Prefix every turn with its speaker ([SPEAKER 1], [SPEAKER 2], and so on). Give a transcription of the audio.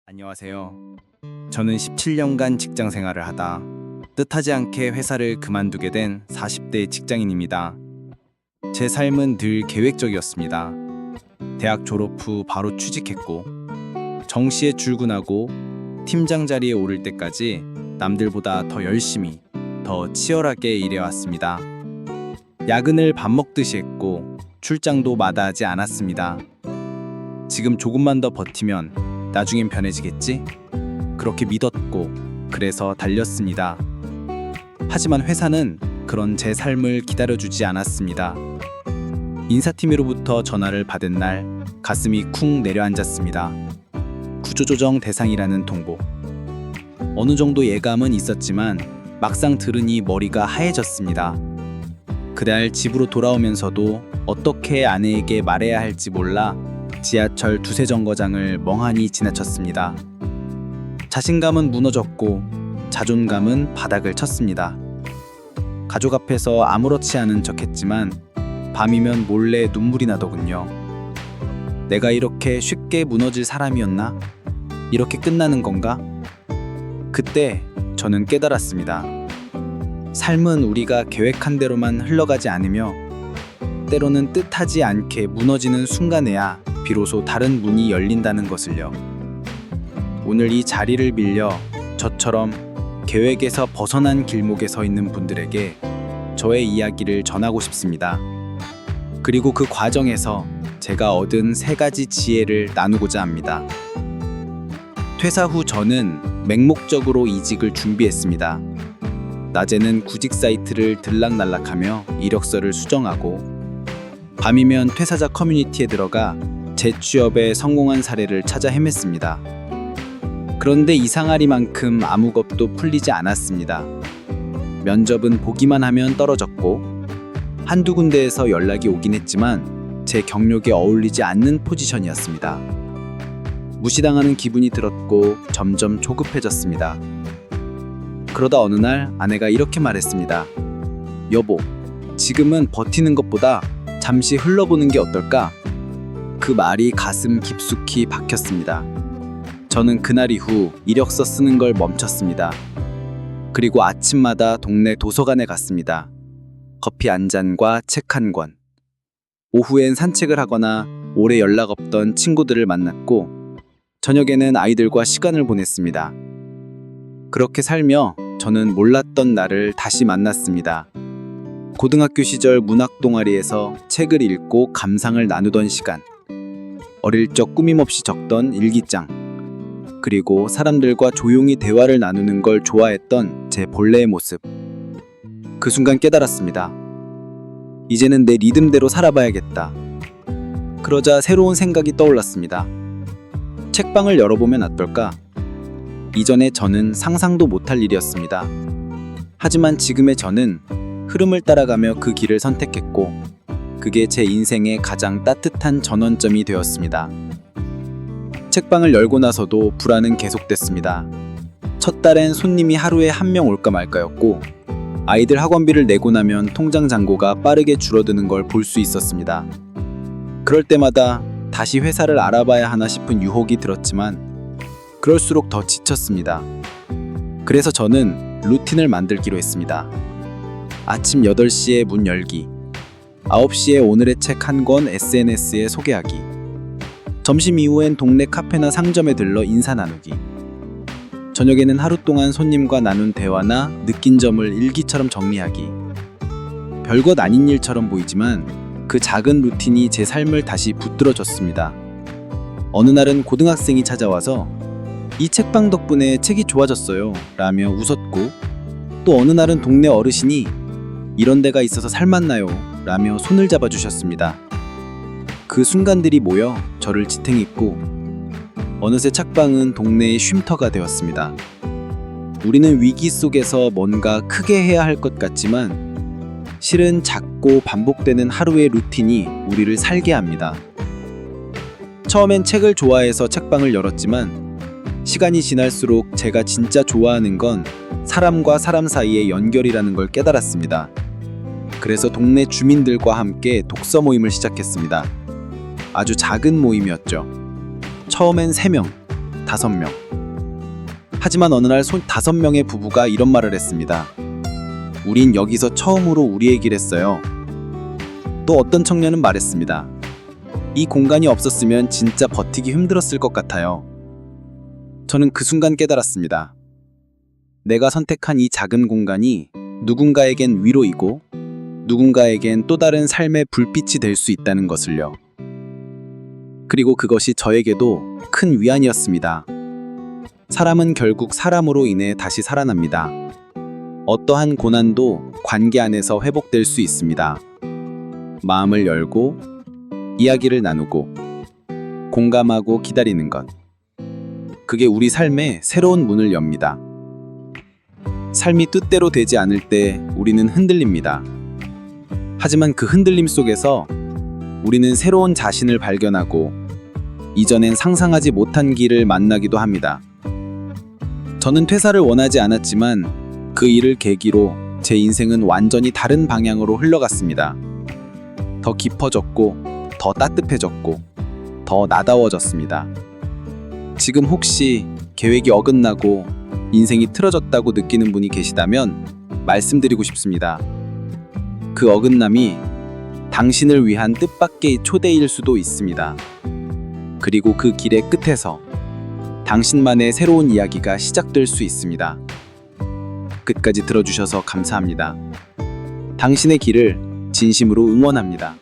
[SPEAKER 1] 안녕하세요. 저는 17년간 직장 생활을 하다 뜻하지 않게 회사를 그만두게 된 40대 직장인입니다. 제 삶은 늘 계획적이었습니다. 대학 졸업 후 바로 취직했고 정시에 출근하고 팀장 자리에 오를 때까지 남들보다 더 열심히, 더 치열하게 일해왔습니다. 야근을 밥 먹듯이 했고 출장도 마다하지 않았습니다. 지금 조금만 더 버티면 나중엔 변해지겠지? 그렇게 믿었고 그래서 달렸습니다. 하지만 회사는 그런 제 삶을 기다려주지 않았습니다. 인사팀으로부터 전화를 받은 날 가슴이 쿵 내려앉았습니다. 구조조정 대상이라는 통보. 어느 정도 예감은 있었지만 막상 들으니 머리가 하얘졌습니다. 그날 집으로 돌아오면서도 어떻게 아내에게 말해야 할지 몰라 지하철 두세 정거장을 멍하니 지나쳤습니다. 자신감은 무너졌고 자존감은 바닥을 쳤습니다. 가족 앞에서 아무렇지 않은 척했지만 밤이면 몰래 눈물이 나더군요. 내가 이렇게 쉽게 무너질 사람이었나? 이렇게 끝나는 건가? 그때 저는 깨달았습니다. 삶은 우리가 계획한 대로만 흘러가지 않으며 때로는 뜻하지 않게 무너지는 순간에야 비로소 다른 문이 열린다는 것을요. 오늘 이 자리를 빌려 저처럼 계획에서 벗어난 길목에 서 있는 분들에게 저의 이야기를 전하고 싶습니다. 그리고 그 과정에서 제가 얻은 3가지 지혜를 나누고자 합니다. 퇴사 후 저는 맹목적으로 이직을 준비했습니다. 낮에는 구직 사이트를 들락날락하며 이력서를 수정하고 밤이면 퇴사자 커뮤니티에 들어가 재취업에 성공한 사례를 찾아 헤맸습니다. 그런데 이상하리만큼 아무 겁도 풀리지 않았습니다. 면접은 보기만 하면 떨어졌고 한두 군데에서 연락이 오긴 했지만 제 경력에 어울리지 않는 포지션이었습니다. 무시당하는 기분이 들었고 점점 조급해졌습니다. 그러다 어느 날 아내가 이렇게 말했습니다. 여보, 지금은 버티는 것보다 잠시 흘러보는 게 어떨까? 그 말이 가슴 깊숙이 박혔습니다. 저는 그날 이후 이력서 쓰는 걸 멈췄습니다. 그리고 아침마다 동네 도서관에 갔습니다. 커피 한 잔과 책 한 권. 오후엔 산책을 하거나 오래 연락 없던 친구들을 만났고 저녁에는 아이들과 시간을 보냈습니다. 그렇게 살며 저는 몰랐던 나를 다시 만났습니다. 고등학교 시절 문학 동아리에서 책을 읽고 감상을 나누던 시간, 어릴 적 꾸밈없이 적던 일기장, 그리고 사람들과 조용히 대화를 나누는 걸 좋아했던 제 본래의 모습. 그 순간 깨달았습니다. 이제는 내 리듬대로 살아봐야겠다. 그러자 새로운 생각이 떠올랐습니다. 책방을 열어보면 어떨까? 이전에 저는 상상도 못할 일이었습니다. 하지만 지금의 저는 흐름을 따라가며 그 길을 선택했고 그게 제 인생의 가장 따뜻한 전환점이 되었습니다. 책방을 열고 나서도 불안은 계속됐습니다. 첫 달엔 손님이 하루에 1명 올까 말까였고 아이들 학원비를 내고 나면 통장 잔고가 빠르게 줄어드는 걸 볼 수 있었습니다. 그럴 때마다 다시 회사를 알아봐야 하나 싶은 유혹이 들었지만 그럴수록 더 지쳤습니다. 그래서 저는 루틴을 만들기로 했습니다. 아침 8시에 문 열기, 9시에 오늘의 책 한 권 SNS에 소개하기, 점심 이후엔 동네 카페나 상점에 들러 인사 나누기, 저녁에는 하루 동안 손님과 나눈 대화나 느낀 점을 일기처럼 정리하기. 별것 아닌 일처럼 보이지만 그 작은 루틴이 제 삶을 다시 붙들어줬습니다. 어느 날은 고등학생이 찾아와서 이 책방 덕분에 책이 좋아졌어요 라며 웃었고 또 어느 날은 동네 어르신이 이런 데가 있어서 살맛나요 라며 손을 잡아주셨습니다. 그 순간들이 모여 저를 지탱했고 어느새 책방은 동네의 쉼터가 되었습니다. 우리는 위기 속에서 뭔가 크게 해야 할 것 같지만 실은 작고 반복되는 하루의 루틴이 우리를 살게 합니다. 처음엔 책을 좋아해서 책방을 열었지만 시간이 지날수록 제가 진짜 좋아하는 건 사람과 사람 사이의 연결이라는 걸 깨달았습니다. 그래서 동네 주민들과 함께 독서 모임을 시작했습니다. 아주 작은 모임이었죠. 처음엔 3명, 5명. 하지만 어느 날 5명의 부부가 이런 말을 했습니다. 우린 여기서 처음으로 우리의 길 했어요. 또 어떤 청년은 말했습니다. 이 공간이 없었으면 진짜 버티기 힘들었을 것 같아요. 저는 그 순간 깨달았습니다. 내가 선택한 이 작은 공간이 누군가에겐 위로이고 누군가에겐 또 다른 삶의 불빛이 될 수 있다는 것을요. 그리고 그것이 저에게도 큰 위안이었습니다. 사람은 결국 사람으로 인해 다시 살아납니다. 어떠한 고난도 관계 안에서 회복될 수 있습니다. 마음을 열고 이야기를 나누고 공감하고 기다리는 것. 그게 우리 삶에 새로운 문을 엽니다. 삶이 뜻대로 되지 않을 때 우리는 흔들립니다. 하지만 그 흔들림 속에서 우리는 새로운 자신을 발견하고 이전엔 상상하지 못한 길을 만나기도 합니다. 저는 퇴사를 원하지 않았지만 그 일을 계기로 제 인생은 완전히 다른 방향으로 흘러갔습니다. 더 깊어졌고, 더 따뜻해졌고, 더 나다워졌습니다. 지금 혹시 계획이 어긋나고 인생이 틀어졌다고 느끼는 분이 계시다면 말씀드리고 싶습니다. 그 어긋남이 당신을 위한 뜻밖의 초대일 수도 있습니다. 그리고 그 길의 끝에서 당신만의 새로운 이야기가 시작될 수 있습니다. 끝까지 들어주셔서 감사합니다. 당신의 길을 진심으로 응원합니다.